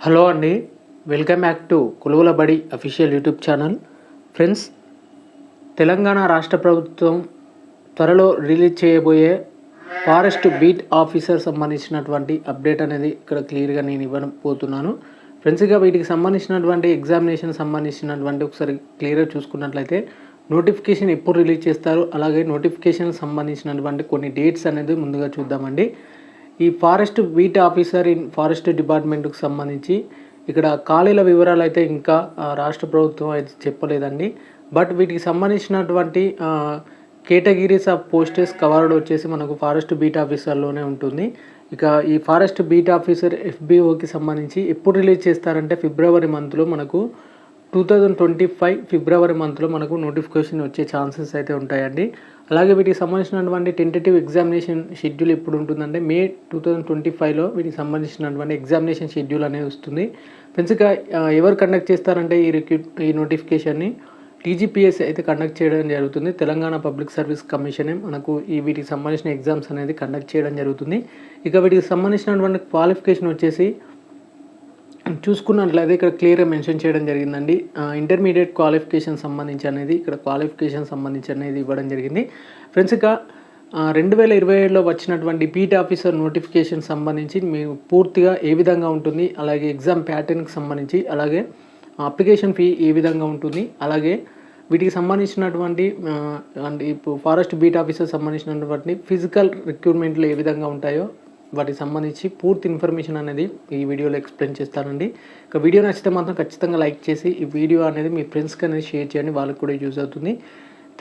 Hello అండి, welcome back to కొలువుల బడి official YouTube channel. Friends, Telangana రాష్ట్ర ప్రభుత్వం త్వరలో రిలీజ్ చేయబోయే ఫారెస్ట్ బీట్ ఆఫీసర్ సంబంధించినటువంటి అప్డేట్ అనేది ఇక్కడ క్లియర్గా నేను ఇవ్వబోతున్నాను. ఫ్రెండ్స్, ఇక వీటికి సంబంధించినటువంటి ఎగ్జామినేషన్ సంబంధించినటువంటి ఒకసారి క్లియర్గా చూసుకున్నట్లయితే నోటిఫికేషన్ ఎప్పుడు రిలీజ్ చేస్తారు, అలాగే నోటిఫికేషన్ సంబంధించినటువంటి కొన్ని డేట్స్ అనేది ముందుగా చూద్దామండి. ఈ forest beat officer in forest డిపార్ట్మెంట్కి సంబంధించి ఇక్కడ ఖాళీల వివరాలు అయితే ఇంకా రాష్ట్ర ప్రభుత్వం అయితే చెప్పలేదండి. బట్ వీటికి సంబంధించినటువంటి కేటగిరీస్ ఆఫ్ పోస్టెస్ కవర్డ్ వచ్చేసి మనకు ఫారెస్ట్ బీట్ ఆఫీసర్లోనే ఉంటుంది. ఇక ఈ ఫారెస్ట్ బీట్ ఆఫీసర్ ఎఫ్బిఓకి సంబంధించి ఎప్పుడు రిలీజ్ చేస్తారంటే ఫిబ్రవరి మంత్లో మనకు 2025 ఫిబ్రవరి మంత్లో మనకు నోటిఫికేషన్ వచ్చే ఛాన్సెస్ అయితే ఉంటాయండి. అలాగే వీటికి సంబంధించినటువంటి టెంటేటివ్ ఎగ్జామినేషన్ షెడ్యూల్ ఎప్పుడు ఉంటుందంటే మే 2025లో వీటికి సంబంధించినటువంటి ఎగ్జామినేషన్ షెడ్యూల్ అనేది వస్తుంది. ఫ్రెండ్స్, ఇక ఎవరు కండక్ట్ చేస్తారంటే ఈ నోటిఫికేషన్ని టీజీపీఎస్ అయితే కండక్ట్ చేయడం జరుగుతుంది. తెలంగాణ పబ్లిక్ సర్వీస్ కమిషనే మనకు వీటికి సంబంధించిన ఎగ్జామ్స్ అనేది కండక్ట్ చేయడం జరుగుతుంది. ఇక వీటికి సంబంధించినటువంటి క్వాలిఫికేషన్ వచ్చేసి చూసుకున్నట్లయితే ఇక్కడ క్లియర్గా మెన్షన్ చేయడం జరిగిందండి. ఇంటర్మీడియట్ క్వాలిఫికేషన్ సంబంధించి అనేది ఇక్కడ ఇవ్వడం జరిగింది. ఫ్రెండ్స్, ఇక 2027లో వచ్చినటువంటి బీట్ ఆఫీసర్ నోటిఫికేషన్ సంబంధించి మీకు పూర్తిగా ఏ విధంగా ఉంటుంది, అలాగే ఎగ్జామ్ ప్యాటర్న్కి సంబంధించి, అలాగే అప్లికేషన్ ఫీ ఏ విధంగా ఉంటుంది, అలాగే వీటికి సంబంధించినటువంటి అంటే ఇప్పుడు ఫారెస్ట్ బీట్ ఆఫీసర్ సంబంధించినటువంటి ఫిజికల్ రిక్రూట్మెంట్లు ఏ విధంగా ఉంటాయో వాటికి సంబంధించి పూర్తి ఇన్ఫర్మేషన్ అనేది ఈ వీడియోలో ఎక్స్ప్లెయిన్ చేస్తానండి. ఇక వీడియో నచ్చితే మాత్రం ఖచ్చితంగా లైక్ చేసి ఈ వీడియో అనేది మీ ఫ్రెండ్స్కి అనేది షేర్ చేయండి, వాళ్ళకి కూడా యూజ్ అవుతుంది.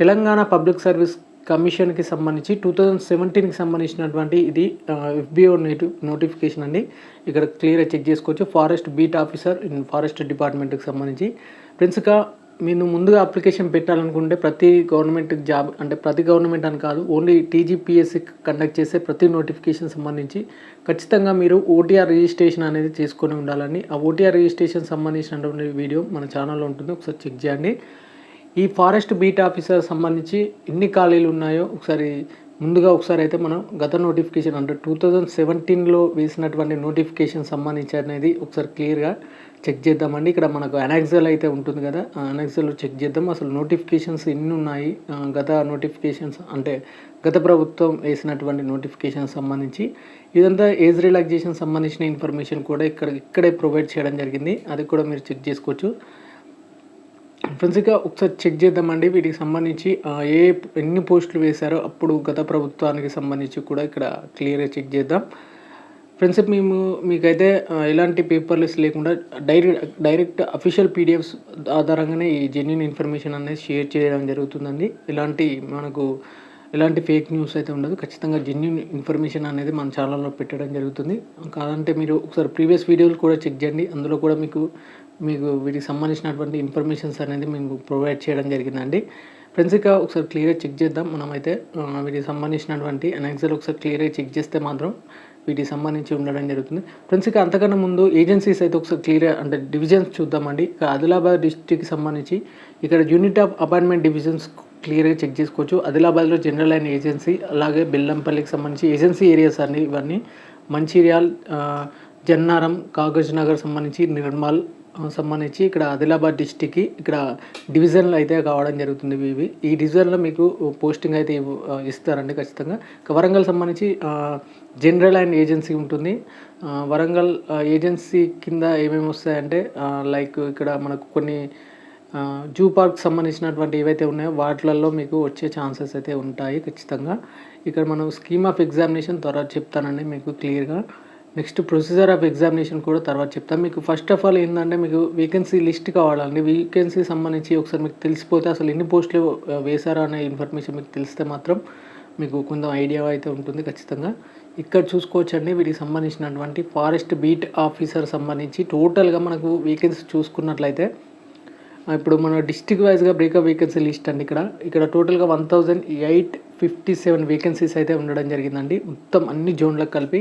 తెలంగాణ పబ్లిక్ సర్వీస్ కమిషన్కి సంబంధించి 2017కి సంబంధించినటువంటి ఇది ఎఫ్బిఓ నోటిఫికేషన్ అండి. ఇక్కడ క్లియర్గా చెక్ చేసుకోవచ్చు. Forest beat officer in forest డిపార్ట్మెంట్కి సంబంధించి. ఫ్రెండ్స్, ఇక మీరు ముందుగా అప్లికేషన్ పెట్టాలనుకుంటే ప్రతి గవర్నమెంట్ జాబ్ అంటే ప్రతి గవర్నమెంట్ అని కాదు, ఓన్లీ టీజీపీఎస్సీ కండక్ట్ చేసే ప్రతి నోటిఫికేషన్ సంబంధించి ఖచ్చితంగా మీరు ఓటీఆర్ రిజిస్ట్రేషన్ అనేది చేసుకొని ఉండాలని. ఆ ఓటీఆర్ రిజిస్ట్రేషన్ సంబంధించినటువంటి వీడియో మన ఛానల్లో ఉంటుంది, ఒకసారి చెక్ చేయండి. ఈ ఫారెస్ట్ బీట్ ఆఫీసర్ సంబంధించి ఎన్ని ఖాళీలు ఉన్నాయో ఒకసారి అయితే మనం గత నోటిఫికేషన్ అంటే 2017లో వేసినటువంటి నోటిఫికేషన్ సంబంధించి అనేది ఒకసారి క్లియర్గా చెక్ చేద్దామండి. ఇక్కడ మనకు అనెక్సల్ అయితే ఉంటుంది కదా, అనెక్సల్ చెక్ చేద్దాం అసలు నోటిఫికేషన్స్ ఎన్ని ఉన్నాయి. గత నోటిఫికేషన్స్ అంటే గత ప్రభుత్వం వేసినటువంటి నోటిఫికేషన్ సంబంధించి ఇదంతా ఏజ్ రిలాక్సేషన్ సంబంధించిన ఇన్ఫర్మేషన్ కూడా ఇక్కడే ప్రొవైడ్ చేయడం జరిగింది, అది కూడా మీరు చెక్ చేసుకోవచ్చు. ఫ్రెండ్స్, ఇక ఒకసారి చెక్ చేద్దామండి. వీటికి సంబంధించి ఎన్ని పోస్టులు వేశారో అప్పుడు గత ప్రభుత్వానికి సంబంధించి కూడా ఇక్కడ క్లియర్గా చెక్ చేద్దాం. ఫ్రెండ్స్, మీకైతే ఎలాంటి పేపర్లెస్ లేకుండా డైరెక్ట్ అఫీషియల్ పీడిఎఫ్స్ ఆధారంగానే ఈ జెన్యూన్ ఇన్ఫర్మేషన్ అనేది షేర్ చేయడం జరుగుతుందండి. ఎలాంటి ఫేక్ న్యూస్ అయితే ఉండదు. ఖచ్చితంగా జెన్యూన్ ఇన్ఫర్మేషన్ అనేది మన ఛానల్లో పెట్టడం జరుగుతుంది. కాదంటే మీరు ఒకసారి ప్రీవియస్ వీడియోలు కూడా చెక్ చేయండి, అందులో కూడా మీకు వీటికి సంబంధించినటువంటి ఇన్ఫర్మేషన్స్ అనేది మీకు ప్రొవైడ్ చేయడం జరిగిందండి. ఫ్రెండ్స్, ఇక ఒకసారి క్లియర్గా చెక్ చేద్దాం. మనమైతే వీటికి సంబంధించినటువంటి అనెక్సల్ ఒకసారి క్లియర్గా చెక్ చేస్తే మాత్రం వీటికి సంబంధించి ఉండడం జరుగుతుంది. ఫ్రెండ్స్, ఇక అంతకన్నా ముందు ఏజెన్సీస్ అయితే ఒకసారి క్లియర్గా అంటే డివిజన్స్ చూద్దామండి. ఇక ఆదిలాబాద్ డిస్ట్రిక్ట్కి సంబంధించి ఇక్కడ యూనిట్ ఆఫ్ అపాయింట్మెంట్ డివిజన్స్ క్లియర్గా చెక్ చేసుకోవచ్చు. ఆదిలాబాద్లో జనరల్ లైన్ ఏజెన్సీ, అలాగే బెల్లంపల్లికి సంబంధించి ఏజెన్సీ ఏరియాస్ అన్ని ఇవన్నీ మంచిర్యాల్, జన్నారం, కాగజ్ నగర్ సంబంధించి నిర్మల్ సంబంధించి ఇక్కడ ఆదిలాబాద్ డిస్టిక్కి ఇక్కడ డివిజన్లు అయితే కావడం జరుగుతుంది. ఈ డివిజన్లో మీకు పోస్టింగ్ అయితే ఇస్తారండి ఖచ్చితంగా. వరంగల్ సంబంధించి జనరల్ అండ్ ఏజెన్సీ ఉంటుంది. వరంగల్ ఏజెన్సీ కింద ఏమేమి వస్తాయంటే లైక్ ఇక్కడ మనకు కొన్ని జూ పార్క్ సంబంధించినటువంటి ఏవైతే ఉన్నాయో వాటిలలో మీకు వచ్చే ఛాన్సెస్ అయితే ఉంటాయి ఖచ్చితంగా. ఇక్కడ మనం స్కీమ్ ఆఫ్ ఎగ్జామినేషన్ తర్వాత చెప్తానండి మీకు క్లియర్గా. నెక్స్ట్ ప్రొసీజర్ ఆఫ్ ఎగ్జామినేషన్ కూడా తర్వాత చెప్తాను. మీకు ఫస్ట్ ఆఫ్ ఆల్ ఏంటంటే మీకు వేకెన్సీ లిస్ట్ కావాలండి. వేకెన్సీ సంబంధించి ఒకసారి మీకు తెలిసిపోతే అసలు ఎన్ని పోస్టులు వేశారో అనే ఇన్ఫర్మేషన్ మీకు తెలిస్తే మాత్రం మీకు కొంచెం ఐడియా అయితే ఉంటుంది ఖచ్చితంగా. ఇక్కడ చూసుకోవచ్చండి. వీటికి సంబంధించినటువంటి ఫారెస్ట్ బీట్ ఆఫీసర్ సంబంధించి టోటల్గా మనకు వేకెన్సీ చూసుకున్నట్లయితే ఇప్పుడు మన డిస్ట్రిక్ట్ వైజ్గా బ్రేకప్ వేకెన్సీ లిస్ట్ అండి. ఇక్కడ టోటల్గా 1857 వేకెన్సీస్ అయితే ఉండడం జరిగిందండి, మొత్తం అన్ని జోన్లకు కలిపి.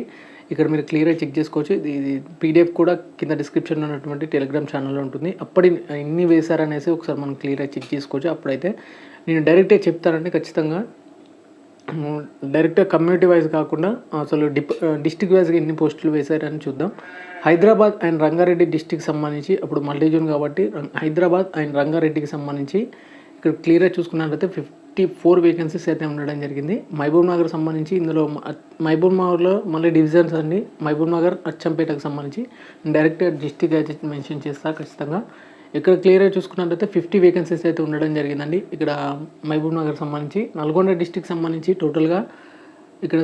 ఇక్కడ మీరు క్లియర్గా చెక్ చేసుకోవచ్చు. ఇది పీడిఎఫ్ కూడా కింద డిస్క్రిప్షన్లో ఉన్నటువంటి టెలిగ్రామ్ ఛానల్లో ఉంటుంది. అప్పటి ఎన్ని వేశారనేసి ఒకసారి మనం క్లియర్గా చెక్ చేసుకోవచ్చు. అప్పుడైతే నేను డైరెక్ట్గా చెప్తానండి ఖచ్చితంగా డైరెక్ట్గా కమ్యూనిటీ వైజ్ కాకుండా అసలు డిస్ట్రిక్ట్ వైజ్గా ఎన్ని పోస్టులు వేశారని చూద్దాం. హైదరాబాద్ అండ్ రంగారెడ్డి డిస్టిక్ సంబంధించి అప్పుడు మల్టీ జోన్ కాబట్టి హైదరాబాద్ అండ్ రంగారెడ్డికి సంబంధించి ఇక్కడ క్లియర్గా చూసుకున్నట్లయితే 54 వేకెన్సీస్ అయితే ఉండడం జరిగింది. మహబూబ్ నగర్ సంబంధించి ఇందులో మహబూబ్ నగర్లో మళ్ళీ డివిజన్స్ అండి. మహబూబ్ నగర్ అచ్చంపేటకు సంబంధించి డైరెక్ట్గా డిస్టిక్ అయితే మెన్షన్ చేస్తా ఖచ్చితంగా. ఇక్కడ క్లియర్గా చూసుకున్నట్లయితే 50 వేకెన్సీస్ అయితే ఉండడం జరిగిందండి. ఇక్కడ మహబూబ్ నగర్ సంబంధించి నల్గొండ డిస్టిక్ సంబంధించి టోటల్గా ఇక్కడ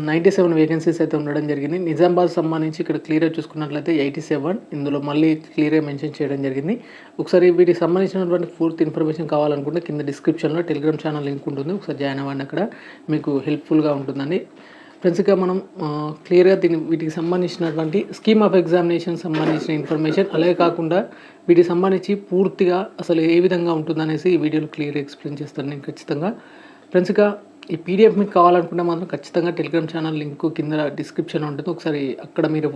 97 వేకెన్సీస్ అయితే ఉండడం జరిగింది. నిజామాబాద్ సంబంధించి ఇక్కడ క్లియర్గా చూసుకున్నట్లయితే 87, ఇందులో మళ్ళీ క్లియర్గా మెన్షన్ చేయడం జరిగింది. ఒకసారి వీటికి సంబంధించినటువంటి పూర్తి ఇన్ఫర్మేషన్ కావాలనుకుంటే కింద డిస్క్రిప్షన్లో టెలిగ్రామ్ ఛానల్ లింక్ ఉంటుంది, ఒకసారి జాయిన్ అవ్వండి, అక్కడ మీకు హెల్ప్ఫుల్గా ఉంటుందండి. ఫ్రెండ్స్ ఇక మనం క్లియర్గా వీటికి సంబంధించినటువంటి స్కీమ్ ఆఫ్ ఎగ్జామినేషన్ సంబంధించిన ఇన్ఫర్మేషన్, అలాగే కాకుండా వీటికి సంబంధించి పూర్తిగా అసలు ఏ విధంగా ఉంటుందనేసి ఈ వీడియోలో క్లియర్గా ఎక్స్ప్లెయిన్ చేస్తాను నేను ఖచ్చితంగా. ఫ్రెండ్స్ ఇక ఈ పీడిఎఫ్ మీకు కావాలనుకుంటే మాత్రం ఖచ్చితంగా టెలిగ్రామ్ ఛానల్ లింక్ కింద డిస్క్రిప్షన్లో ఉంటుంది, ఒకసారి అక్కడ మీరు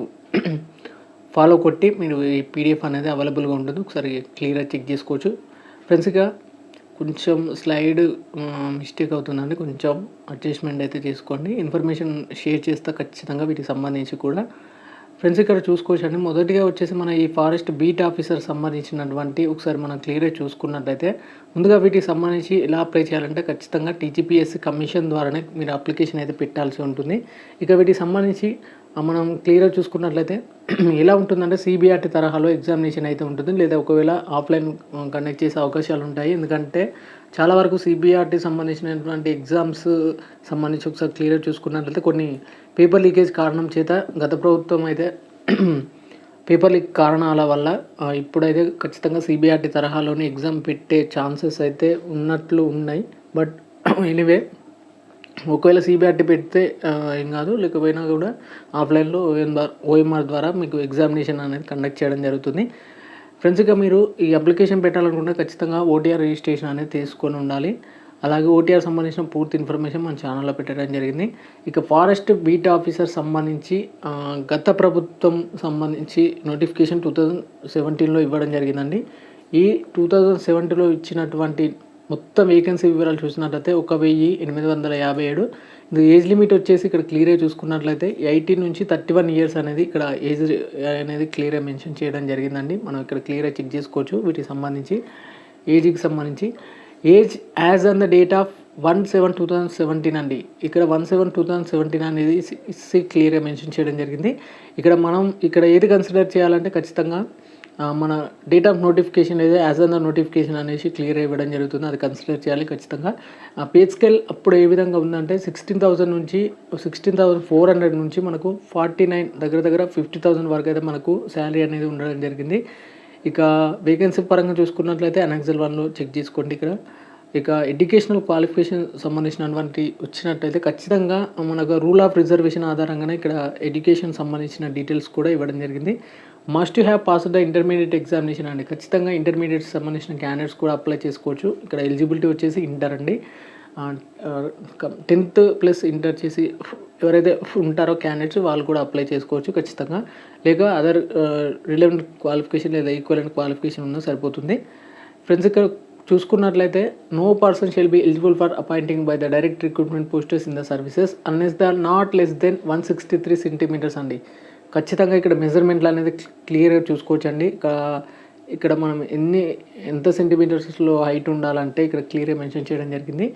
ఫాలో కొట్టి మీరు ఈ పీడిఎఫ్ అనేది అవైలబుల్గా ఉంటుంది, ఒకసారి క్లియర్గా చెక్ చేసుకోవచ్చు. ఫ్రెండ్స్ ఇక కొంచెం స్లైడ్ మిస్టేక్ అవుతుందండి, కొంచెం అడ్జస్ట్మెంట్ అయితే చేసుకోండి. ఇన్ఫర్మేషన్ షేర్ చేస్తా ఖచ్చితంగా వీటికి సంబంధించి కూడా. ఫ్రెండ్స్ ఇక్కడ చూసుకోవచ్చండి. మొదటిగా వచ్చేసి మన ఈ ఫారెస్ట్ బీట్ ఆఫీసర్ సంబంధించినటువంటి ఒకసారి మనం క్లియర్గా చూసుకున్నట్లయితే ముందుగా వీటికి సంబంధించి ఎలా అప్లై చేయాలంటే ఖచ్చితంగా టీజీపీఎస్సీ కమిషన్ ద్వారానే మీరు అప్లికేషన్ అయితే పెట్టాల్సి ఉంటుంది. ఇక వీటికి సంబంధించి మనం క్లియర్గా చూసుకున్నట్లయితే ఎలా ఉంటుందంటే సిబిఆర్టీ తరహాలో ఎగ్జామినేషన్ అయితే ఉంటుంది, లేదా ఒకవేళ ఆఫ్లైన్ కండక్ట్ చేసే అవకాశాలు ఉంటాయి. ఎందుకంటే చాలా వరకు సిబిఆర్టీ సంబంధించినటువంటి ఎగ్జామ్స్ సంబంధించి ఒకసారి క్లియర్గా చూసుకున్నట్లయితే కొన్ని పేపర్ లీకేజ్ కారణం చేత గత ప్రభుత్వం అయితే పేపర్ లీక్ కారణాల వల్ల ఇప్పుడైతే ఖచ్చితంగా సిబిఆర్టీ తరహాలోనే ఎగ్జామ్ పెట్టే ఛాన్సెస్ అయితే ఉన్నట్లు ఉన్నాయి. బట్ ఎనీవే ఒకవేళ సిబిఆర్టీ పెడితే ఏం కాదు, లేకపోయినా కూడా ఆఫ్లైన్లో ఓఎంఆర్ ద్వారా మీకు ఎగ్జామినేషన్ అనేది కండక్ట్ చేయడం జరుగుతుంది. ఫ్రెండ్స్ ఇక మీరు ఈ అప్లికేషన్ పెట్టాలనుకుంటే ఖచ్చితంగా ఓటీఆర్ రిజిస్ట్రేషన్ అనేది తీసుకొని ఉండాలి. అలాగే ఓటీఆర్ సంబంధించిన పూర్తి ఇన్ఫర్మేషన్ మన ఛానల్లో పెట్టడం జరిగింది. ఇక ఫారెస్ట్ బీట్ ఆఫీసర్ సంబంధించి గత ప్రభుత్వం సంబంధించి నోటిఫికేషన్ 2017లో ఇవ్వడం జరిగిందండి. ఈ 2017లో ఇచ్చినటువంటి మొత్తం వేకెన్సీ వివరాలు చూసినట్లయితే 1857. ఇది ఏజ్ లిమిట్ వచ్చేసి ఇక్కడ క్లియర్గా చూసుకున్నట్లయితే 18 నుంచి 31 ఇయర్స్ అనేది ఇక్కడ ఏజ్ అనేది క్లియర్గా మెన్షన్ చేయడం జరిగిందండి. మనం ఇక్కడ క్లియర్గా చెక్ చేసుకోవచ్చు. వీటికి సంబంధించి ఏజ్కి సంబంధించి age as on the date of 1/7/2017 అండి. ఇక్కడ 1/7/2017 అనేది క్లియర్గా మెన్షన్ చేయడం జరిగింది. మనం ఇక్కడ ఏది కన్సిడర్ చేయాలంటే ఖచ్చితంగా మన డేట్ ఆఫ్ నోటిఫికేషన్ ఏదో యాజ్ ఆన్ ద నోటిఫికేషన్ అనేసి క్లియర్ ఇవ్వడం జరుగుతుంది, అది కన్సిడర్ చేయాలి ఖచ్చితంగా. పేజ్ స్కేల్ అప్పుడు ఏ విధంగా ఉందంటే 16,000 నుంచి 16,400 నుంచి మనకు 49 దగ్గర 50,000 వరకు అయితే మనకు శాలరీ అనేది ఉండడం జరిగింది. ఇక వేకెన్సీ పరంగా చూసుకున్నట్లయితే అనెక్సల్ 1లో చెక్ చేసుకోండి. ఇక ఎడ్యుకేషనల్ క్వాలిఫికేషన్ సంబంధించినటువంటి వచ్చినట్లయితే ఖచ్చితంగా మనకు రూల్ ఆఫ్ రిజర్వేషన్ ఆధారంగానే ఇక్కడ ఎడ్యుకేషన్ సంబంధించిన డీటెయిల్స్ కూడా ఇవ్వడం జరిగింది. Must have passed the intermediate examination అండి. ఖచ్చితంగా ఇంటర్మీడియట్ సంబంధించిన క్యాండిడేట్స్ కూడా అప్లై చేసుకోవచ్చు. ఇక్కడ ఎలిజిబిలిటీ వచ్చేసి ఇంటర్ అండి. 10th ప్లస్ ఇంటర్ చేసి ఎవరైతే ఉంటారో క్యాండిడేట్స్ వాళ్ళు కూడా అప్లై చేసుకోవచ్చు ఖచ్చితంగా. లేక అదర్ రిలవెంట్ క్వాలిఫికేషన్ లేదా ఈక్వలెంట్ క్వాలిఫికేషన్ ఉన్నా సరిపోతుంది. ఫ్రెండ్స్ ఇక్కడ చూసుకున్నట్లయితే no person shall be eligible for appointing by the direct recruitment posters in the services unless the not less than 163 centimetres అండి. ఖచ్చితంగా ఇక్కడ మెజర్మెంట్లు అనేది క్లియర్గా చూసుకోవచ్చండి. ఇక్కడ మనం ఎంత సెంటీమీటర్స్లో హైట్ ఉండాలంటే ఇక్కడ క్లియర్గా మెన్షన్ చేయడం జరిగింది.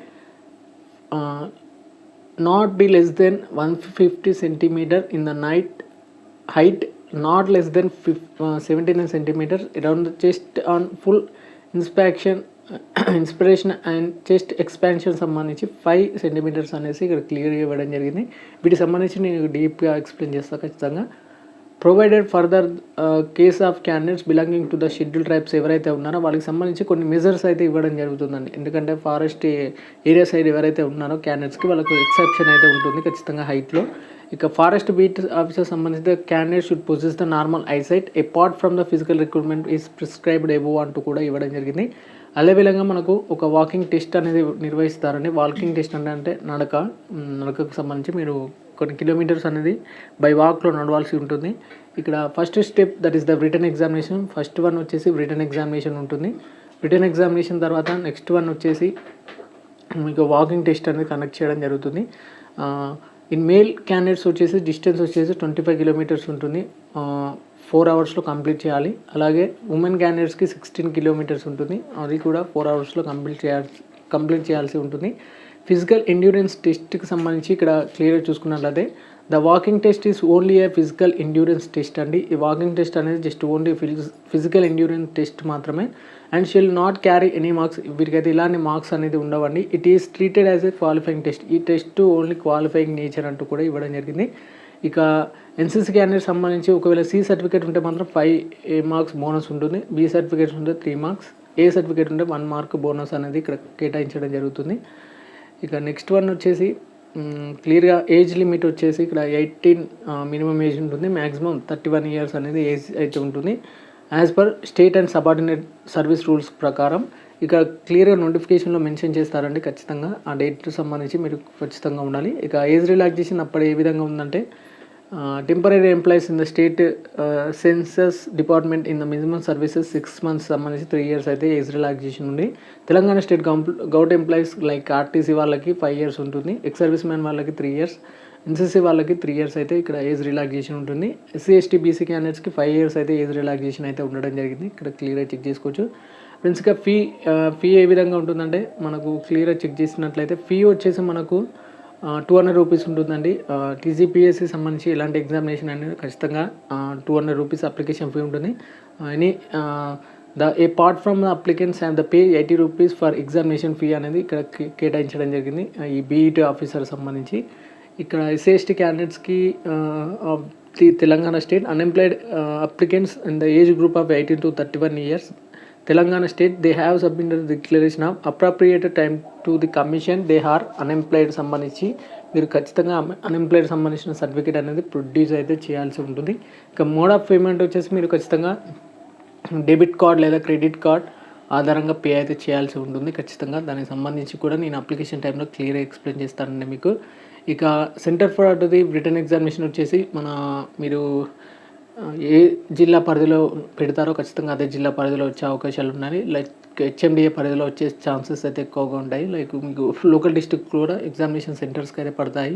Not be less than 150 centimetre in the height, not less than 79 centimetres around the chest on full inspiration and chest expansion సంబంధించి 5 సెంటీమీటర్స్ అనేసి ఇక్కడ క్లియర్గా ఇవ్వడం జరిగింది. వీటికి సంబంధించి నేను డీప్గా ఎక్స్ప్లెయిన్ చేస్తాను ఖచ్చితంగా. Provided further case of candidates belonging to the schedule tribes ఎవరైతే ఉన్నారో వాళ్ళకి సంబంధించి కొన్ని మెజర్స్ అయితే ఇవ్వడం జరుగుతుందండి. ఎందుకంటే ఫారెస్ట్ ఏరియా సైడ్ ఎవరైతే ఉన్నారో క్యాండిడేట్స్కి వాళ్ళకు ఎక్సెప్షన్ అయితే ఉంటుంది ఖచ్చితంగా హైట్లో. ఇక ఫారెస్ట్ బీట్ ఆఫీసర్ సంబంధించి candidate should possess the normal eyesight apart from the physical recruitment is prescribed above అంటూ కూడా ఇవ్వడం జరిగింది. అదేవిధంగా మనకు ఒక వాకింగ్ టెస్ట్ అనేది నిర్వహిస్తారండి. వాకింగ్ టెస్ట్ అంటే నడకకు సంబంధించి మీరు కొన్ని కిలోమీటర్స్ అనేది బై వాక్లో నడవాల్సి ఉంటుంది. ఇక్కడ first step that is the written examination. First one వచ్చేసి రిటన్ ఎగ్జామినేషన్ ఉంటుంది. రిటన్ ఎగ్జామినేషన్ తర్వాత నెక్స్ట్ వన్ వచ్చేసి మీకు వాకింగ్ టెస్ట్ అనేది కండక్ట్ చేయడం జరుగుతుంది. ఇన్ మేల్ క్యాండిడేట్స్ వచ్చేసి డిస్టెన్స్ వచ్చేసి 25 కిలోమీటర్స్ ఉంటుంది. 4 అవర్స్లో కంప్లీట్ చేయాలి. అలాగే ఉమెన్ క్యాండిడేట్స్కి 16 కిలోమీటర్స్ ఉంటుంది. అది కూడా 4 అవర్స్లో కంప్లీట్ చేయాల్సి ఉంటుంది. ఫిజికల్ ఎండ్యూరెన్స్ టెస్ట్కి సంబంధించి ఇక్కడ క్లియర్గా చూసుకున్నట్లయితే the walking test is only a physical endurance test అండి. ఈ వాకింగ్ టెస్ట్ అనేది just only physical endurance test మాత్రమే. And shall not carry any marks. వీరికైతే ఇలాంటి మార్క్స్ అనేది ఉండవండి. It is treated as a qualifying test. ఈ టెస్ట్ ఓన్లీ క్వాలిఫైయింగ్ నేచర్ అంటూ కూడా ఇవ్వడం జరిగింది. ఇక ఎన్సీసీ క్యాండిడేట్ సంబంధించి ఒకవేళ సి సర్టిఫికేట్ ఉంటే మాత్రం 5 మార్క్స్ బోనస్ ఉంటుంది. బి సర్టిఫికేట్స్ ఉంటే 3 మార్క్స్, ఏ సర్టిఫికేట్ ఉంటే 1 మార్క్ బోనస్ అనేది ఇక్కడ కేటాయించడం జరుగుతుంది. ఇక నెక్స్ట్ వన్ వచ్చేసి క్లియర్గా ఏజ్ లిమిట్ వచ్చేసి ఇక్కడ 18 మినిమం ఏజ్ ఉంటుంది. మ్యాక్సిమం 31 ఇయర్స్ అనేది ఏజ్ అయితే ఉంటుంది. As per state and subordinate service rules ప్రకారం ఇక క్లియర్గా నోటిఫికేషన్లో మెన్షన్ చేస్తారండి. ఖచ్చితంగా ఆ డేట్ సంబంధించి మీరు ఖచ్చితంగా ఉండాలి. ఇక ఏజ్ రిలాక్సేషన్ అప్పుడు ఏ విధంగా ఉందంటే temporary employees in the state census department in the minimum services 6 months సంబంధించి 3 ఇయర్స్ అయితే ఏజ్ రిలాక్సేషన్ ఉంది. Telangana state government employees like RTC వాళ్ళకి 5 ఇయర్స్ ఉంటుంది. ఎక్స్ సర్వీస్ మ్యాన్ వాళ్ళకి 3 ఇయర్స్, ఎన్సీసీ వాళ్ళకి 3 ఇయర్స్ అయితే ఇక్కడ ఏజ్ రిలాక్సేషన్ ఉంటుంది. ఎస్సీ ఎస్టీ బీసీ క్యాండిడేట్స్కి 5 ఇయర్స్ అయితే ఏజ్ రిలాక్సేషన్ అయితే ఉండడం జరిగింది. ఇక్కడ క్లియర్గా చెక్ చేసుకోవచ్చు. ఫ్రెండ్స్గా ఫీ ఏ విధంగా ఉంటుందంటే మనకు క్లియర్గా చెక్ చేసినట్లయితే ఫీ వచ్చేసి మనకు 200 రూపీస్ ఉంటుందండి. టీజీపీఎస్సీ సంబంధించి ఇలాంటి ఎగ్జామినేషన్ అనేది ఖచ్చితంగా 200 రూపీస్ అప్లికేషన్ ఫీ ఉంటుంది. Apart from the applicants have the pay 80 rupees for examination fee అనేది ఇక్కడ కేటాయించడం జరిగింది. ఈ బీఈటీ ఆఫీసర్ సంబంధించి ఇక్కడ ఎస్సీ ఎస్టీ క్యాండిడేట్స్కి Telangana state unemployed applicants in the age group of 18 to 31 years Telangana state they have submitted declaration of appropriated time to the commission they are unemployed సంబంధించి మీరు ఖచ్చితంగా అన్ఎంప్లాయిడ్ సంబంధించిన సర్టిఫికేట్ అనేది ప్రొడ్యూస్ అయితే చేయాల్సి ఉంటుంది. ఇక మోడ్ ఆఫ్ పేమెంట్ వచ్చేసి మీరు ఖచ్చితంగా డెబిట్ కార్డ్ లేదా క్రెడిట్ కార్డ్ ఆధారంగా పే అయితే చేయాల్సి ఉంటుంది. ఖచ్చితంగా దానికి సంబంధించి కూడా నేను అప్లికేషన్ టైంలో క్లియర్గా ఎక్స్ప్లెయిన్ చేస్తానండి మీకు. ఇక centre for the written examination వచ్చేసి మీరు ఏ జిల్లా పరిధిలో పెడతారో ఖచ్చితంగా అదే జిల్లా పరిధిలో వచ్చే అవకాశాలు ఉన్నాయి. లైక్ హెచ్ఎండిఏ పరిధిలో వచ్చే ఛాన్సెస్ అయితే ఎక్కువగా ఉంటాయి. లైక్ మీకు లోకల్ డిస్ట్రిక్ట్ కూడా ఎగ్జామినేషన్ సెంటర్స్కి అయితే పడతాయి.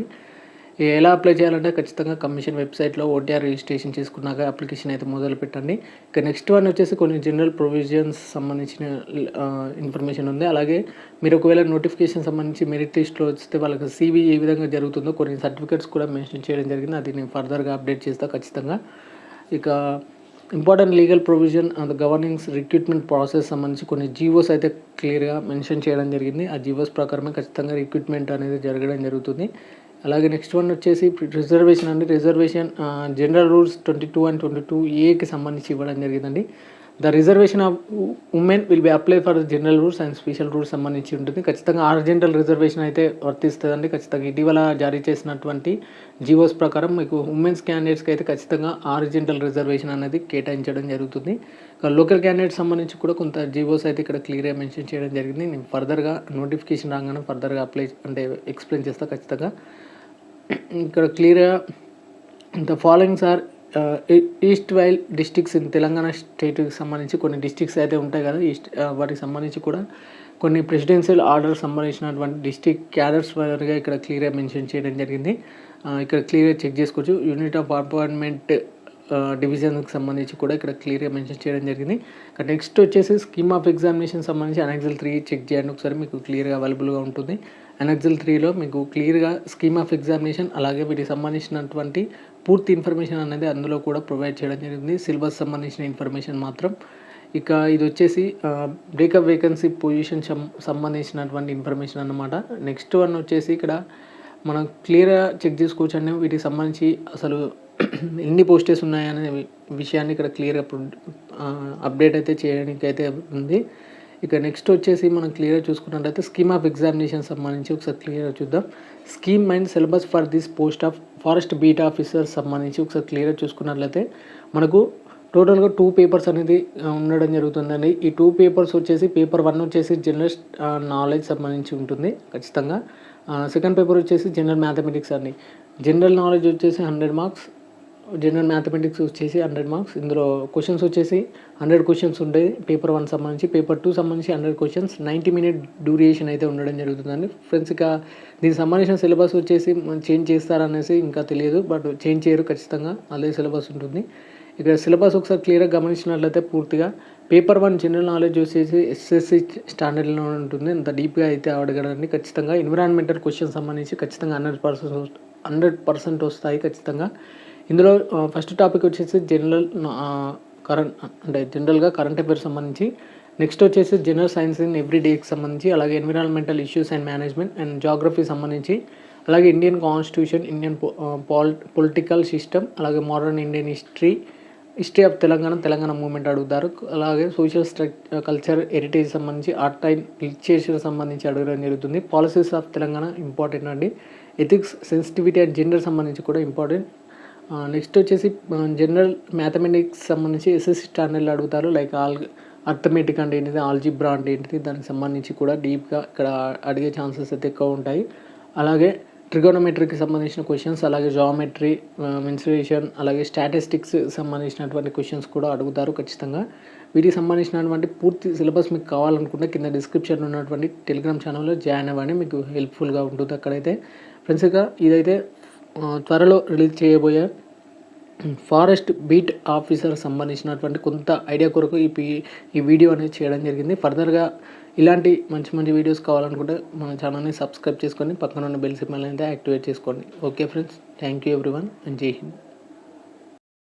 ఎలా అప్లై చేయాలంటే ఖచ్చితంగా కమిషన్ వెబ్సైట్లో ఓటీఆర్ రిజిస్ట్రేషన్ చేసుకున్నాక అప్లికేషన్ అయితే మొదలు పెట్టండి. ఇక నెక్స్ట్ వన్ వచ్చేసి కొన్ని జనరల్ ప్రొవిజన్స్ సంబంధించిన ఇన్ఫర్మేషన్ ఉంది. అలాగే మీరు ఒకవేళ నోటిఫికేషన్ సంబంధించి మెరిట్ లిస్ట్లో వస్తే వాళ్ళకి CV ఏ విధంగా జరుగుతుందో కొన్ని సర్టిఫికేట్స్ కూడా మెన్షన్ చేయడం జరిగింది. అది నేను ఫర్దర్గా అప్డేట్ చేస్తాను ఖచ్చితంగా. ఇక important legal provision and governings recruitment process సంబంధించి కొన్ని జీవోస్ అయితే క్లియర్గా మెన్షన్ చేయడం జరిగింది. ఆ జీవోస్ ప్రకారమే ఖచ్చితంగా రిక్రూట్మెంట్ అనేది జరగడం జరుగుతుంది. అలాగే నెక్స్ట్ వన్ వచ్చేసి రిజర్వేషన్ అండి. Reservation general rules 22 and 22A సంబంధించి ఇవ్వడం జరిగిందండి. The reservation of women will be apply for general rules and special rules సంబంధించి ఉంటుంది. ఖచ్చితంగా హారిజాంటల్ రిజర్వేషన్ అయితే వర్తిస్తుందండి. ఖచ్చితంగా ఇటీవల జారీ చేసినటువంటి జీవోస్ ప్రకారం మీకు ఉమెన్స్ క్యాండిడేట్స్కి అయితే ఖచ్చితంగా హారిజాంటల్ రిజర్వేషన్ అనేది కేటాయించడం జరుగుతుంది. లోకల్ క్యాండిడేట్స్ సంబంధించి కూడా కొంత జీవోస్ అయితే ఇక్కడ క్లియర్గా మెన్షన్ చేయడం జరిగింది. నేను ఫర్దర్గా నోటిఫికేషన్ రాగానే ఫర్దర్గా ఎక్స్ప్లెయిన్ చేస్తా ఖచ్చితంగా. ఇక్కడ క్లియర్గా the followings are east while districts in Telangana స్టేట్కి సంబంధించి కొన్ని డిస్ట్రిక్ట్స్ అయితే ఉంటాయి కదా, వాటికి సంబంధించి కూడా కొన్ని ప్రెసిడెన్షియల్ ఆర్డర్ సంబంధించినటువంటి డిస్ట్రిక్ట్ క్యాడర్స్ వారిగా ఇక్కడ క్లియర్గా మెన్షన్ చేయడం జరిగింది. ఇక్కడ క్లియర్గా చెక్ చేసుకోవచ్చు. యూనిట్ ఆఫ్ అపాయింట్మెంట్ డివిజన్కి సంబంధించి కూడా ఇక్కడ క్లియర్గా మెన్షన్ చేయడం జరిగింది. ఇక్కడ నెక్స్ట్ వచ్చేసి స్కీమ్ ఆఫ్ ఎగ్జామినేషన్ సంబంధించి అనెక్సల్ 3 చెక్ చేయండి ఒకసారి, మీకు క్లియర్గా అవైలబుల్గా ఉంటుంది. అనెక్సల్ 3లో మీకు క్లియర్గా స్కీమ్ ఆఫ్ ఎగ్జామినేషన్ అలాగే వీటికి సంబంధించినటువంటి పూర్తి ఇన్ఫర్మేషన్ అనేది అందులో కూడా ప్రొవైడ్ చేయడం జరిగింది. సిలబస్ సంబంధించిన ఇన్ఫర్మేషన్ మాత్రం. ఇక ఇది వచ్చేసి బ్రేకప్ వేకెన్సీ పొజిషన్ సంబంధించినటువంటి ఇన్ఫర్మేషన్ అన్నమాట. నెక్స్ట్ వన్ వచ్చేసి ఇక్కడ మనం క్లియర్గా చెక్ చేసుకోవచ్చు అండి. వీటికి సంబంధించి అసలు ఎన్ని పోస్టెస్ ఉన్నాయనే విషయాన్ని ఇక్కడ క్లియర్గా అప్డేట్ అయితే చేయడానికి అయితే ఉంది. ఇక నెక్స్ట్ వచ్చేసి మనం క్లియర్గా చూసుకున్నట్లయితే స్కీమ్ ఆఫ్ ఎగ్జామినేషన్ సంబంధించి ఒకసారి క్లియర్గా చూద్దాం. Scheme and syllabus for this post of forest beat officer సంబంధించి ఒకసారి క్లియర్గా చూసుకున్నట్లయితే మనకు టోటల్గా 2 పేపర్స్ అనేది ఉండడం జరుగుతుందండి. ఈ 2 పేపర్స్ వచ్చేసి పేపర్ 1 వచ్చేసి జనరల్ నాలెడ్జ్ సంబంధించి ఉంటుంది ఖచ్చితంగా. సెకండ్ పేపర్ వచ్చేసి జనరల్ మ్యాథమెటిక్స్ అండి. జనరల్ నాలెడ్జ్ వచ్చేసి 100 మార్క్స్, జనరల్ మ్యాథమెటిక్స్ వచ్చేసి 100 మార్క్స్. ఇందులో క్వశ్చన్స్ వచ్చేసి 100 క్వశ్చన్స్ ఉంటాయి పేపర్ 1 సంబంధించి. పేపర్ 2 సంబంధించి 100 క్వశ్చన్స్ 90 మినిట్ డ్యూరేషన్ అయితే ఉండడం జరుగుతుందండి ఫ్రెండ్స్. ఇక దీనికి సంబంధించిన సిలబస్ వచ్చేసి చేంజ్ చేస్తారనేసి ఇంకా తెలియదు, బట్ చేంజ్ చేయరు, ఖచ్చితంగా అదే సిలబస్ ఉంటుంది. ఇక్కడ సిలబస్ ఒకసారి క్లియర్గా గమనించినట్లయితే పూర్తిగా పేపర్ 1 జనరల్ నాలెడ్జ్ వచ్చేసి ఎస్ఎస్సి స్టాండర్డ్లో ఉంటుంది. అంత డీప్గా అయితే అడగడండి. ఖచ్చితంగా ఎన్విరాన్మెంటల్ క్వశ్చన్ సంబంధించి ఖచ్చితంగా 100% వస్తాయి ఖచ్చితంగా. ఇందులో ఫస్ట్ టాపిక్ వచ్చేసి జనరల్గా కరెంట్ అఫైర్స్ సంబంధించి. నెక్స్ట్ వచ్చేసి జనరల్ సైన్స్ ఇన్ ఎవ్రీ డేకి సంబంధించి, అలాగే environmental issues and management and geography సంబంధించి, అలాగే Indian constitution, Indian political system, అలాగే modern Indian history of Telangana movement అడుగుతారు. అలాగే సోషల్ కల్చర్ హెరిటేజ్ సంబంధించి, ఆర్ట్ అండ్ లిటరేచర్ సంబంధించి అడగడం జరుగుతుంది. పాలసీస్ ఆఫ్ తెలంగాణ ఇంపార్టెంట్ అండి. ఎథిక్స్, సెన్సిటివిటీ అండ్ జెండర్ సంబంధించి కూడా ఇంపార్టెంట్. నెక్స్ట్ వచ్చేసి జనరల్ మ్యాథమెటిక్స్ సంబంధించి ఎస్ఎస్సి స్టాండర్డ్లో అడుగుతారు. లైక్ అర్థమెటిక్ అంటే ఏంటిది, ఆల్జిబ్రా అంటే ఏంటిది, దానికి సంబంధించి కూడా డీప్గా ఇక్కడ అడిగే ఛాన్సెస్ అయితే ఎక్కువ ఉంటాయి. అలాగే ట్రిగోనోమెట్రీకి సంబంధించిన క్వశ్చన్స్, అలాగే జామెట్రీ, మెన్సురేషన్, అలాగే స్టాటిస్టిక్స్ సంబంధించినటువంటి క్వశ్చన్స్ కూడా అడుగుతారు ఖచ్చితంగా. వీటికి సంబంధించినటువంటి పూర్తి సిలబస్ మీకు కావాలనుకుంటే కింద డిస్క్రిప్షన్లో ఉన్నటువంటి టెలిగ్రామ్ ఛానల్లో జాయిన్ అవ్వండి, మీకు హెల్ప్ఫుల్గా ఉంటుంది అక్కడైతే. ఫ్రెండ్స్ ఇక ఇదైతే త్వరలో రిలీజ్ చేయబోయే ఫారెస్ట్ బీట్ ఆఫీసర్ సంబంధించినటువంటి కొంత ఐడియా కొరకు ఈ వీడియో అనేది చేయడం జరిగింది. ఫర్దర్గా ఇలాంటి మంచి వీడియోస్ కావాలనుకుంటే మన ఛానల్ని సబ్స్క్రైబ్ చేసుకొని పక్కన ఉన్న బెల్ సింబల్ అయితే యాక్టివేట్ చేసుకోండి. Okay friends, thank you everyone and జై హింద్.